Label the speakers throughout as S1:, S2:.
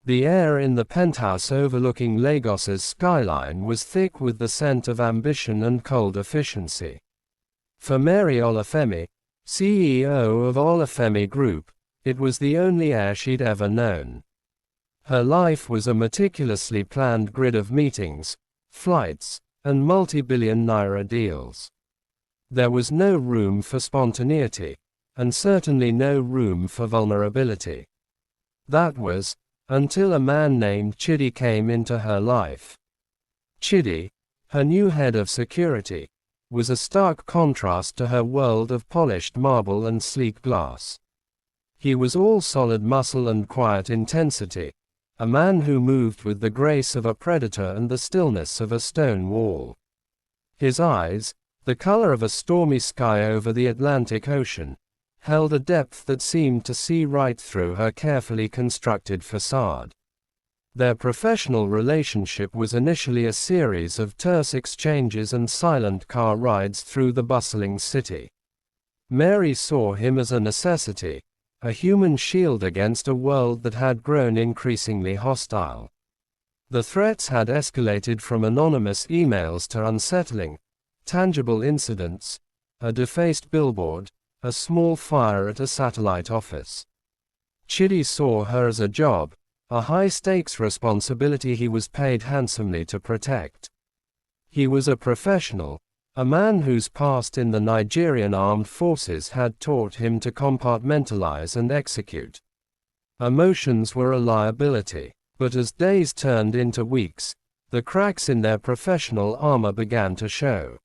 S1: The air in the penthouse overlooking Lagos's skyline was thick with the scent of ambition and cold efficiency. For Mary Olafemi, CEO of Olafemi Group, it was the only air she'd ever known. Her life was a meticulously planned grid of meetings, flights, and multi-billion naira deals. There was no room for spontaneity, and certainly no room for vulnerability. That was, until a man named Chidi came into her life. Chidi, her new head of security, was a stark contrast to her world of polished marble and sleek glass. He was all solid muscle and quiet intensity, a man who moved with the grace of a predator and the stillness of a stone wall. His eyes, the color of a stormy sky over the Atlantic Ocean, held a depth that seemed to see right through her carefully constructed facade. Their professional relationship was initially a series of terse exchanges and silent car rides through the bustling city. Mary saw him as a necessity, a human shield against a world that had grown increasingly hostile. The threats had escalated from anonymous emails to unsettling, tangible incidents, a defaced billboard, a small fire at a satellite office. Chidi saw her as a job, a high-stakes responsibility he was paid handsomely to protect. He was a professional, a man whose past in the Nigerian armed forces had taught him to compartmentalize and execute. Emotions were a liability, but as days turned into weeks, the cracks in their professional armor began to show.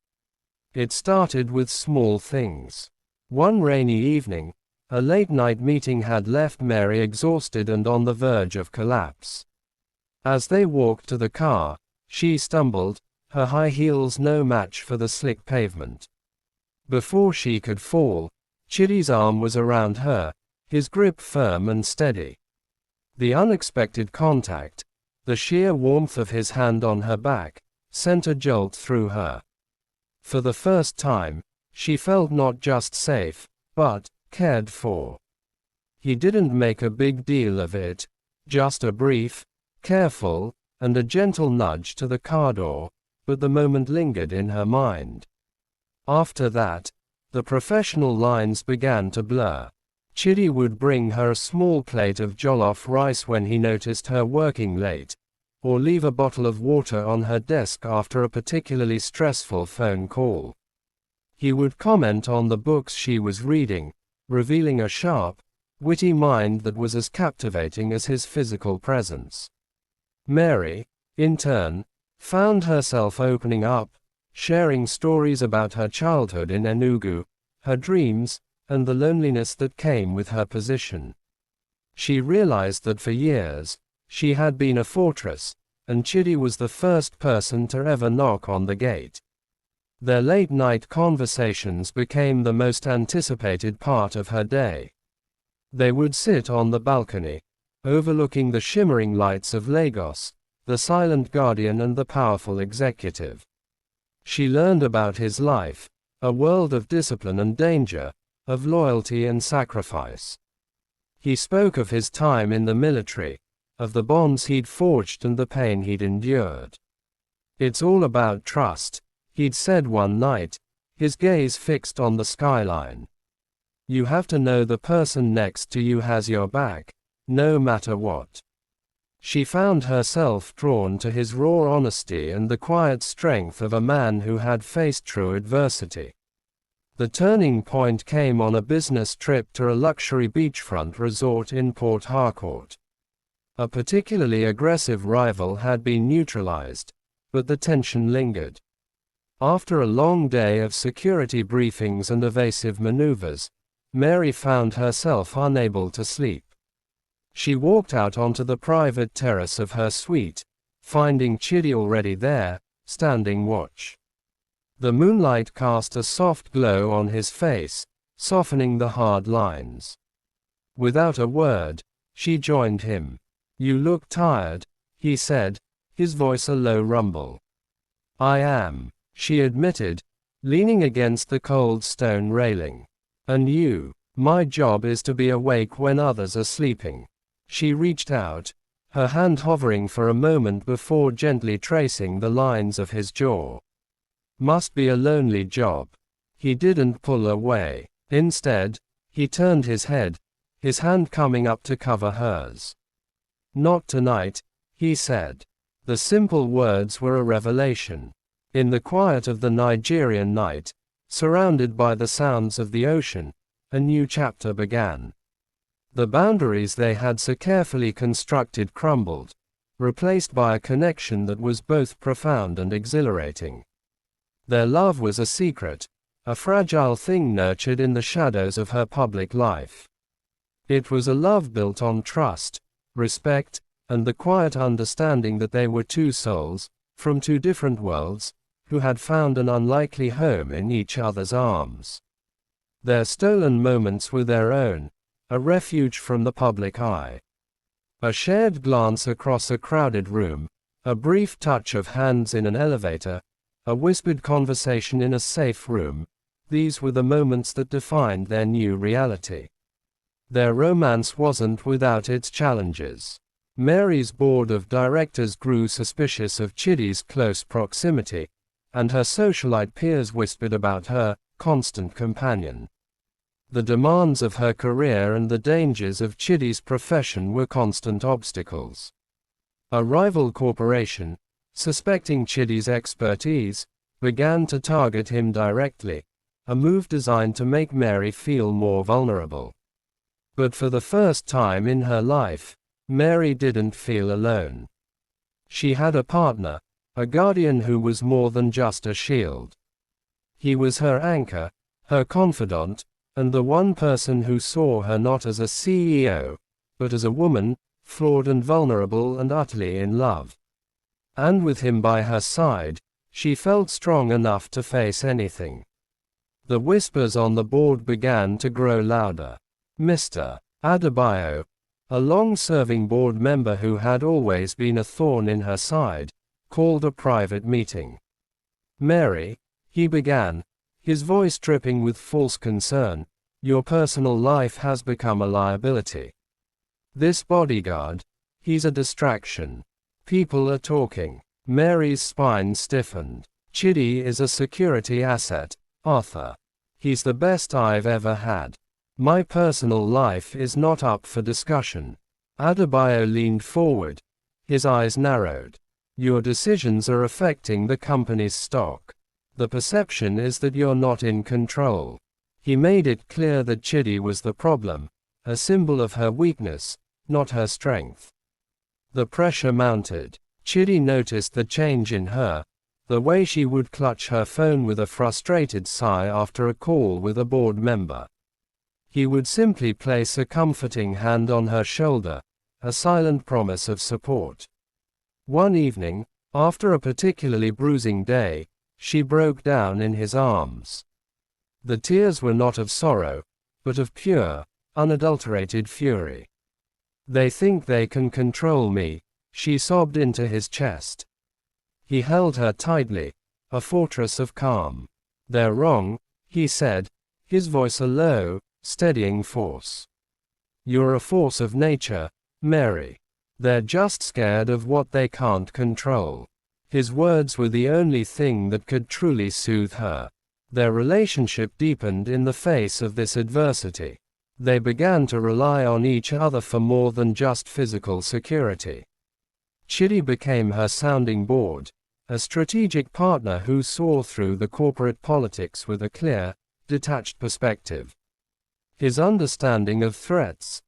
S1: It started with small things. One rainy evening, a late-night meeting had left Mary exhausted and on the verge of collapse. As they walked to the car, she stumbled, her high heels no match for the slick pavement. Before she could fall, Chidi's arm was around her, his grip firm and steady. The unexpected contact, the sheer warmth of his hand on her back, sent a jolt through her. For the first time, she felt not just safe, but cared for. He didn't make a big deal of it, just a brief, careful, and a gentle nudge to the car door, but the moment lingered in her mind. After that, the professional lines began to blur. Chidi would bring her a small plate of jollof rice when he noticed her working late, or leave a bottle of water on her desk after a particularly stressful phone call. He would comment on the books she was reading, revealing a sharp, witty mind that was as captivating as his physical presence. Mary, in turn, found herself opening up, sharing stories about her childhood in Enugu, her dreams, and the loneliness that came with her position. She realized that for years, she had been a fortress, and Chidi was the first person to ever knock on the gate. Their late-night conversations became the most anticipated part of her day. They would sit on the balcony, overlooking the shimmering lights of Lagos, the silent guardian and the powerful executive. She learned about his life, a world of discipline and danger, of loyalty and sacrifice. He spoke of his time in the military, of the bonds he'd forged and the pain he'd endured. "It's all about trust," he'd said one night, his gaze fixed on the skyline. "You have to know the person next to you has your back, no matter what." She found herself drawn to his raw honesty and the quiet strength of a man who had faced true adversity. The turning point came on a business trip to a luxury beachfront resort in Port Harcourt. A particularly aggressive rival had been neutralized, but the tension lingered. After a long day of security briefings and evasive maneuvers, Mary found herself unable to sleep. She walked out onto the private terrace of her suite, finding Chidi already there, standing watch. The moonlight cast a soft glow on his face, softening the hard lines. Without a word, she joined him. "You look tired," he said, his voice a low rumble. "I am," she admitted, leaning against the cold stone railing. "And you?" "My job is to be awake when others are sleeping." She reached out, her hand hovering for a moment before gently tracing the lines of his jaw. Must be a lonely job. He didn't pull away. Instead, he turned his head, his hand coming up to cover hers. "Not tonight," he said. The simple words were a revelation. In the quiet of the Nigerian night, surrounded by the sounds of the ocean, a new chapter began. The boundaries they had so carefully constructed crumbled, replaced by a connection that was both profound and exhilarating. Their love was a secret, a fragile thing nurtured in the shadows of her public life. It was a love built on trust, respect, and the quiet understanding that they were two souls, from two different worlds, who had found an unlikely home in each other's arms. Their stolen moments were their own, a refuge from the public eye. A shared glance across a crowded room, a brief touch of hands in an elevator, a whispered conversation in a safe room, these were the moments that defined their new reality. Their romance wasn't without its challenges. Mary's board of directors grew suspicious of Chidi's close proximity, and her socialite peers whispered about her constant companion. The demands of her career and the dangers of Chidi's profession were constant obstacles. A rival corporation, suspecting Chidi's expertise, began to target him directly, a move designed to make Mary feel more vulnerable. But for the first time in her life, Mary didn't feel alone. She had a partner, a guardian who was more than just a shield. He was her anchor, her confidant, and the one person who saw her not as a CEO, but as a woman, flawed and vulnerable and utterly in love. And with him by her side, she felt strong enough to face anything. The whispers on the board began to grow louder. Mr. Adebayo, a long-serving board member who had always been a thorn in her side, called a private meeting. "Mary," he began, his voice dripping with false concern, "your personal life has become a liability. This bodyguard, he's a distraction. People are talking." Mary's spine stiffened. "Chidi is a security asset, Arthur. He's the best I've ever had. My personal life is not up for discussion." Adebayo leaned forward, his eyes narrowed. "Your decisions are affecting the company's stock. The perception is that you're not in control." He made it clear that Chidi was the problem, a symbol of her weakness, not her strength. The pressure mounted. Chidi noticed the change in her, the way she would clutch her phone with a frustrated sigh after a call with a board member. He would simply place a comforting hand on her shoulder, a silent promise of support. One evening, after a particularly bruising day, she broke down in his arms. The tears were not of sorrow, but of pure, unadulterated fury. "They think they can control me," she sobbed into his chest. He held her tightly, a fortress of calm. "They're wrong," he said, his voice a low, steadying force. "You're a force of nature, Mary. They're just scared of what they can't control." His words were the only thing that could truly soothe her. Their relationship deepened in the face of this adversity. They began to rely on each other for more than just physical security. Chidi became her sounding board, a strategic partner who saw through the corporate politics with a clear, detached perspective. His understanding of threats,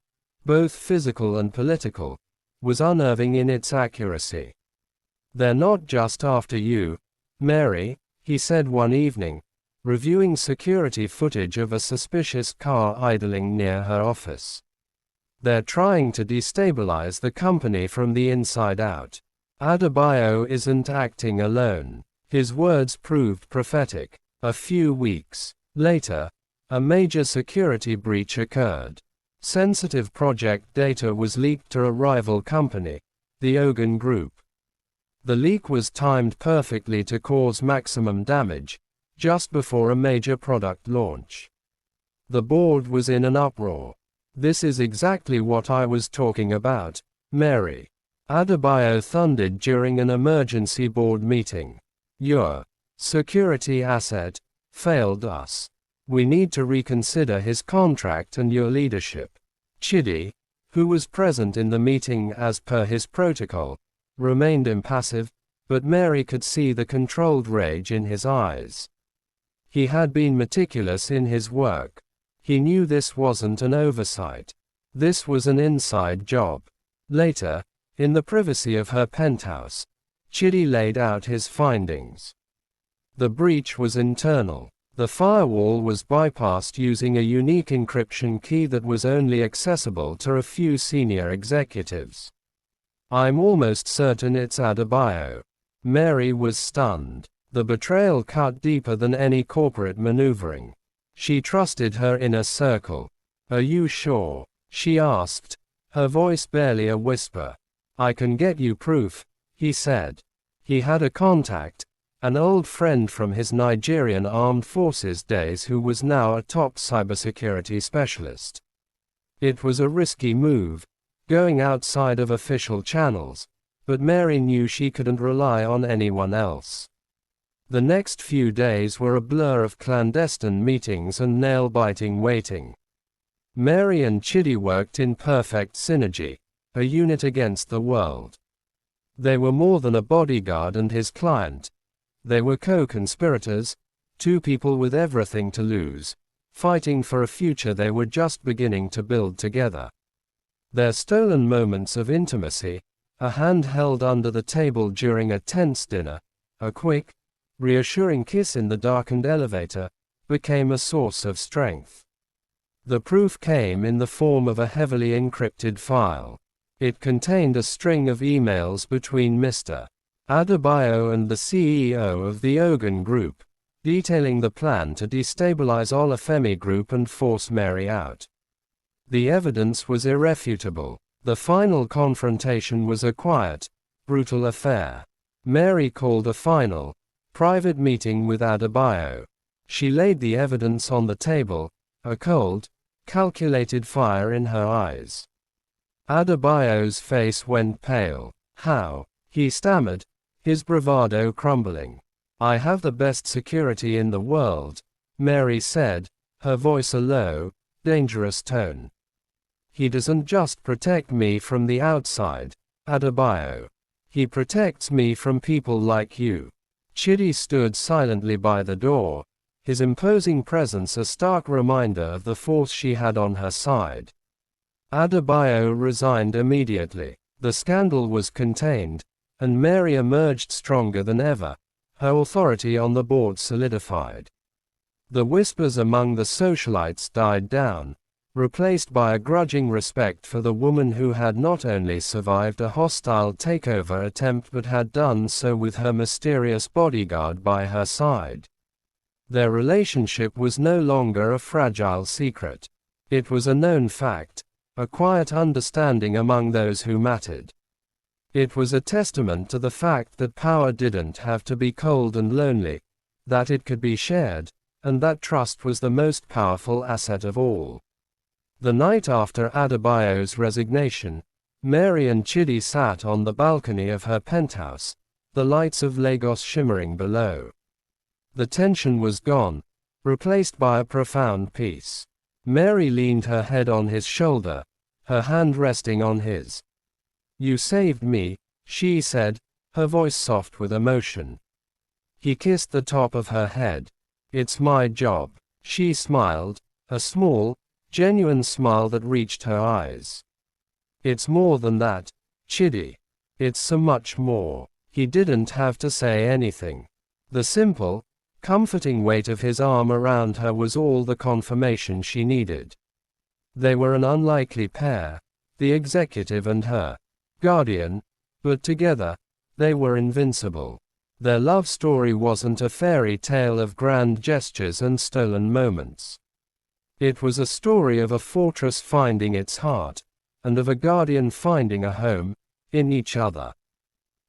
S1: both physical and political, was unnerving in its accuracy. "They're not just after you, Mary," he said one evening, reviewing security footage of a suspicious car idling near her office. "They're trying to destabilize the company from the inside out." Adebayo isn't acting alone. His words proved prophetic. A few weeks later, a major security breach occurred. Sensitive project data was leaked to a rival company, the Ogun Group. The leak was timed perfectly to cause maximum damage, just before a major product launch. The board was in an uproar. "This is exactly what I was talking about, Mary. Adebayo thundered during an emergency board meeting. Your security asset failed us. We need to reconsider his contract and your leadership. Chidi, who was present in the meeting as per his protocol, remained impassive, but Mary could see the controlled rage in his eyes. He had been meticulous in his work. He knew this wasn't an oversight. This was an inside job. Later, in the privacy of her penthouse, Chidi laid out his findings. The breach was internal. The firewall was bypassed using a unique encryption key that was only accessible to a few senior executives. I'm almost certain it's Adebayo. Mary was stunned. The betrayal cut deeper than any corporate maneuvering. She trusted her inner circle. Are you sure? She asked, her voice barely a whisper. I can get you proof, he said. He had a contact, an old friend from his Nigerian armed forces days who was now a top cybersecurity specialist. It was a risky move, going outside of official channels, but Mary knew she couldn't rely on anyone else. The next few days were a blur of clandestine meetings and nail-biting waiting. Mary and Chidi worked in perfect synergy, a unit against the world. They were more than a bodyguard and his client. They were co-conspirators, two people with everything to lose, fighting for a future they were just beginning to build together. Their stolen moments of intimacy, a hand held under the table during a tense dinner, a quick, reassuring kiss in the darkened elevator, became a source of strength. The proof came in the form of a heavily encrypted file. It contained a string of emails between Mr. Adebayo and the CEO of the Ogun Group, detailing the plan to destabilize Olufemi Group and force Mary out. The evidence was irrefutable. The final confrontation was a quiet, brutal affair. Mary called a final, private meeting with Adebayo. She laid the evidence on the table, a cold, calculated fire in her eyes. Adebayo's face went pale. How? He stammered, his bravado crumbling. I have the best security in the world, Mary said, her voice a low, dangerous tone. He doesn't just protect me from the outside, Adebayo. He protects me from people like you. Chidi stood silently by the door, his imposing presence a stark reminder of the force she had on her side. Adebayo resigned immediately. The scandal was contained, and Mary emerged stronger than ever, her authority on the board solidified. The whispers among the socialites died down, replaced by a grudging respect for the woman who had not only survived a hostile takeover attempt but had done so with her mysterious bodyguard by her side. Their relationship was no longer a fragile secret. It was a known fact, a quiet understanding among those who mattered. It was a testament to the fact that power didn't have to be cold and lonely, that it could be shared, and that trust was the most powerful asset of all. The night after Adebayo's resignation, Mary and Chidi sat on the balcony of her penthouse, the lights of Lagos shimmering below. The tension was gone, replaced by a profound peace. Mary leaned her head on his shoulder, her hand resting on his. You saved me, she said, her voice soft with emotion. He kissed the top of her head. It's my job. She smiled, a small, genuine smile that reached her eyes. It's more than that, Chidi. It's so much more. He didn't have to say anything. The simple, comforting weight of his arm around her was all the confirmation she needed. They were an unlikely pair, the executive and her guardian, but together, they were invincible. Their love story wasn't a fairy tale of grand gestures and stolen moments. It was a story of a fortress finding its heart, and of a guardian finding a home, in each other.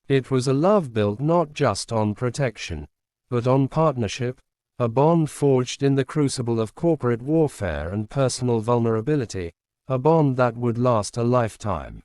S1: It was a love built not just on protection, but on partnership, a bond forged in the crucible of corporate warfare and personal vulnerability, a bond that would last a lifetime.